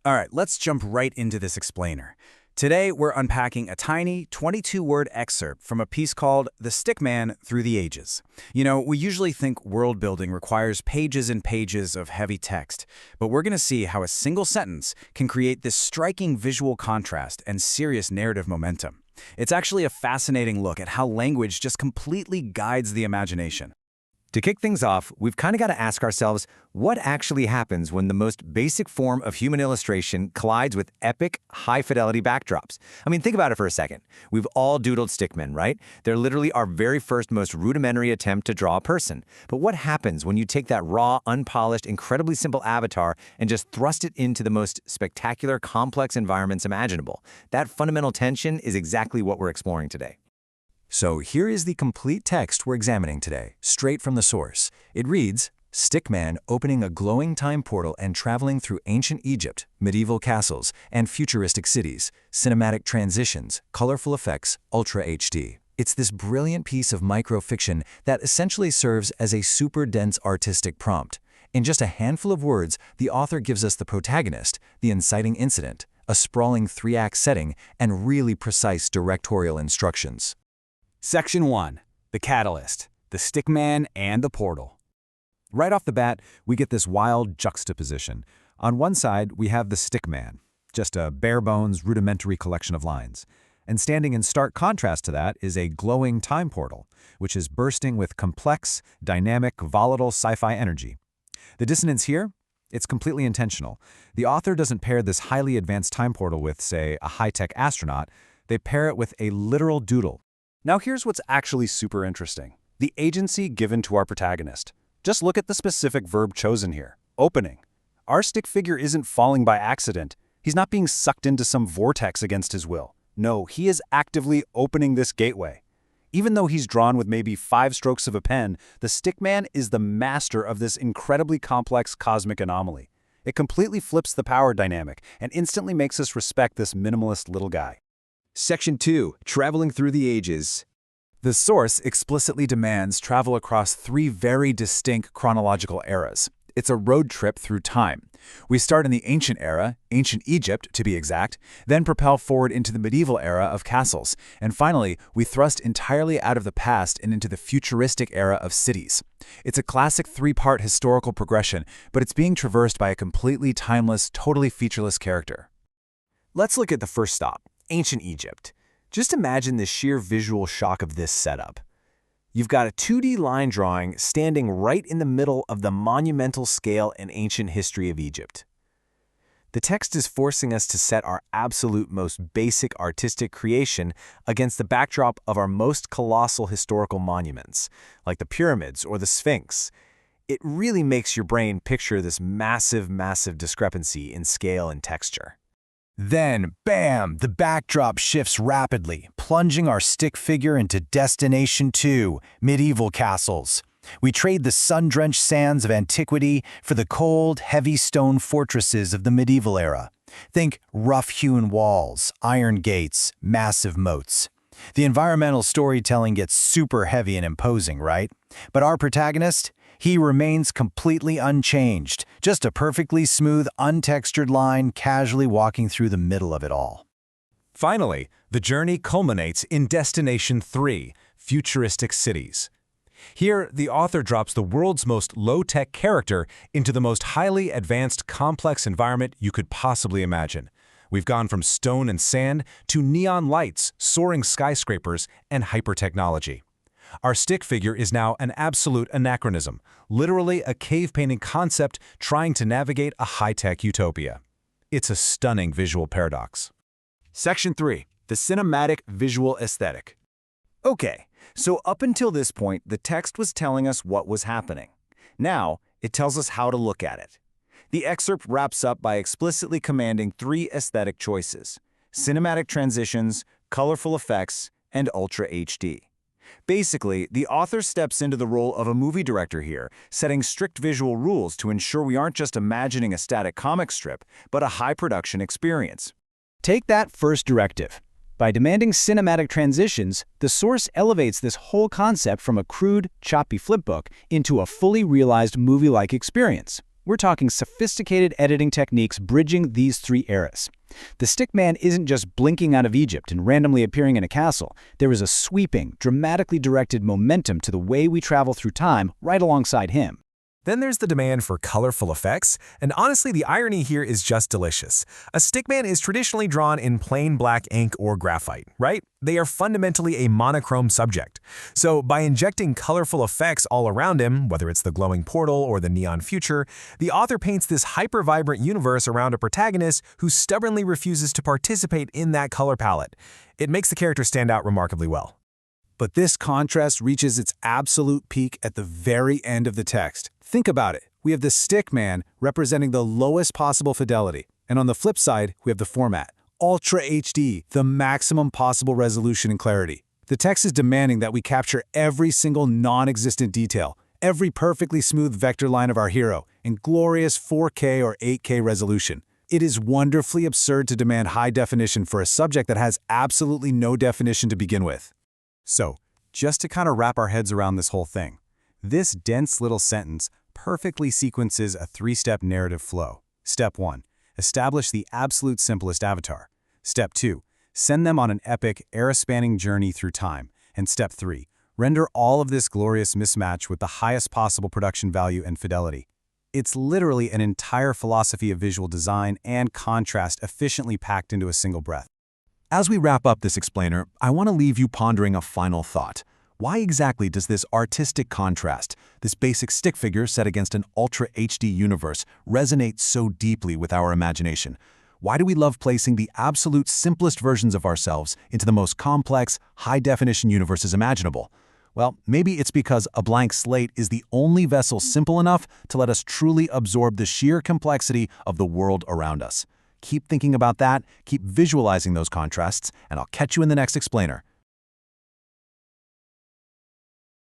All right, let's jump right into this explainer. Today, we're unpacking a tiny 22-word excerpt from a piece called The Stickman Through the Ages. You know, we usually think world building requires pages and pages of heavy text, but we're going to see how a single sentence can create this striking visual contrast and serious narrative momentum. It's actually a fascinating look at how language just completely guides the imagination. To kick things off, we've kind of got to ask ourselves, what actually happens when the most basic form of human illustration collides with epic, high-fidelity backdrops? I mean, think about it for a second. We've all doodled stickmen, right? They're literally our very first, most rudimentary attempt to draw a person. But what happens when you take that raw, unpolished, incredibly simple avatar and just thrust it into the most spectacular, complex environments imaginable? That fundamental tension is exactly what we're exploring today. So here is the complete text we're examining today, straight from the source. It reads, Stickman opening a glowing time portal and traveling through ancient Egypt, medieval castles, and futuristic cities, cinematic transitions, colorful effects, Ultra HD. It's this brilliant piece of microfiction that essentially serves as a super dense artistic prompt. In just a handful of words, the author gives us the protagonist, the inciting incident, a sprawling 3-act setting, and really precise directorial instructions. Section 1. The Catalyst, the Stickman, and the Portal. Right off the bat, we get this wild juxtaposition. On one side, we have the Stickman, just a bare-bones, rudimentary collection of lines. And standing in stark contrast to that is a glowing time portal, which is bursting with complex, dynamic, volatile sci-fi energy. The dissonance here? It's completely intentional. The author doesn't pair this highly advanced time portal with, say, a high-tech astronaut. They pair it with a literal doodle. Now here's what's actually super interesting. The agency given to our protagonist. Just look at the specific verb chosen here, opening. Our stick figure isn't falling by accident. He's not being sucked into some vortex against his will. No, he is actively opening this gateway. Even though he's drawn with maybe 5 strokes of a pen, the Stickman is the master of this incredibly complex cosmic anomaly. It completely flips the power dynamic and instantly makes us respect this minimalist little guy. Section 2. Traveling through the ages. The source explicitly demands travel across 3 very distinct chronological eras. It's a road trip through time. We start in the ancient era, ancient Egypt to be exact, then propel forward into the medieval era of castles, and finally, we thrust entirely out of the past and into the futuristic era of cities. It's a classic 3-part historical progression, but it's being traversed by a completely timeless, totally featureless character. Let's look at the first stop. Ancient Egypt. Just imagine the sheer visual shock of this setup. You've got a 2D line drawing standing right in the middle of the monumental scale and ancient history of Egypt. The text is forcing us to set our absolute most basic artistic creation against the backdrop of our most colossal historical monuments, like the pyramids or the Sphinx. It really makes your brain picture this massive, massive discrepancy in scale and texture. Then, bam, the backdrop shifts rapidly, plunging our stick figure into Destination 2, medieval castles. We trade the sun-drenched sands of antiquity for the cold, heavy stone fortresses of the medieval era. Think rough-hewn walls, iron gates, massive moats. The environmental storytelling gets super heavy and imposing, right? But our protagonist? He remains completely unchanged, just a perfectly smooth, untextured line casually walking through the middle of it all. Finally, the journey culminates in Destination 3, Futuristic Cities. Here, the author drops the world's most low-tech character into the most highly advanced, complex environment you could possibly imagine. We've gone from stone and sand to neon lights, soaring skyscrapers, and hyper-technology. Our stick figure is now an absolute anachronism, literally a cave-painting concept trying to navigate a high-tech utopia. It's a stunning visual paradox. Section 3. The Cinematic Visual Aesthetic. Okay, so up until this point, the text was telling us what was happening. Now, it tells us how to look at it. The excerpt wraps up by explicitly commanding 3 aesthetic choices: cinematic transitions, colorful effects, and Ultra HD. Basically, the author steps into the role of a movie director here, setting strict visual rules to ensure we aren't just imagining a static comic strip, but a high-production experience. Take that first directive. By demanding cinematic transitions, the source elevates this whole concept from a crude, choppy flipbook into a fully realized movie-like experience. We're talking sophisticated editing techniques bridging these three eras. The Stickman isn't just blinking out of Egypt and randomly appearing in a castle. There is a sweeping, dramatically directed momentum to the way we travel through time right alongside him. Then there's the demand for colorful effects, and honestly, the irony here is just delicious. A stickman is traditionally drawn in plain black ink or graphite, right? They are fundamentally a monochrome subject. So by injecting colorful effects all around him, whether it's the glowing portal or the neon future, the author paints this hyper-vibrant universe around a protagonist who stubbornly refuses to participate in that color palette. It makes the character stand out remarkably well. But this contrast reaches its absolute peak at the very end of the text. Think about it. We have the Stickman representing the lowest possible fidelity. And on the flip side, we have the format. Ultra HD, the maximum possible resolution and clarity. The text is demanding that we capture every single non-existent detail, every perfectly smooth vector line of our hero, in glorious 4K or 8K resolution. It is wonderfully absurd to demand high definition for a subject that has absolutely no definition to begin with. So, just to kind of wrap our heads around this whole thing, this dense little sentence perfectly sequences a three-step narrative flow. Step 1. Establish the absolute simplest avatar. Step 2. Send them on an epic, era-spanning journey through time. And Step 3. Render all of this glorious mismatch with the highest possible production value and fidelity. It's literally an entire philosophy of visual design and contrast efficiently packed into a single breath. As we wrap up this explainer, I want to leave you pondering a final thought. Why exactly does this artistic contrast, this basic stick figure set against an Ultra HD universe, resonate so deeply with our imagination? Why do we love placing the absolute simplest versions of ourselves into the most complex, high-definition universes imaginable? Well, maybe it's because a blank slate is the only vessel simple enough to let us truly absorb the sheer complexity of the world around us. Keep thinking about that, keep visualizing those contrasts, and I'll catch you in the next explainer.